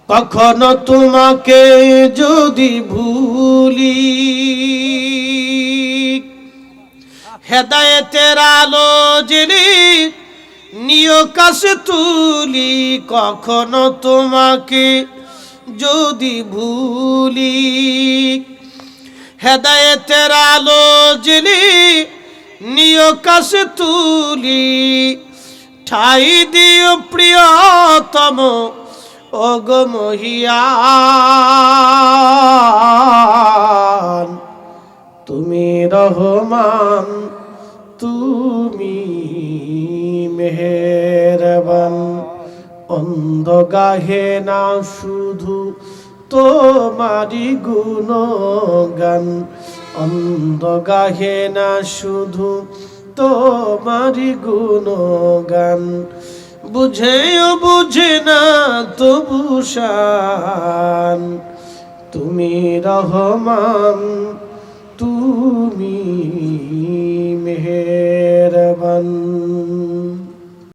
কখনো তোমাকে যদি ভুলি, হেদায়েতের আলো জেলে নিয় কাছে তুলি। কখনো তোমাকে যদি ভুলি, হেদায়েতের আলো জেলে নিয় কাছে তুলি। ঠাই দিও প্রিয়তম ওগো মহিয়ান, তুমি রহমান, তুমি মেহেরবান। অন্ধ গাহে না শুধু তোমারি গুণগান, অন্ধ গাহে না শুধু তোমারি গুণগান। বুঝেও বুঝে না তবু শান, তুমি রহমান, তুমি মেহেরবান।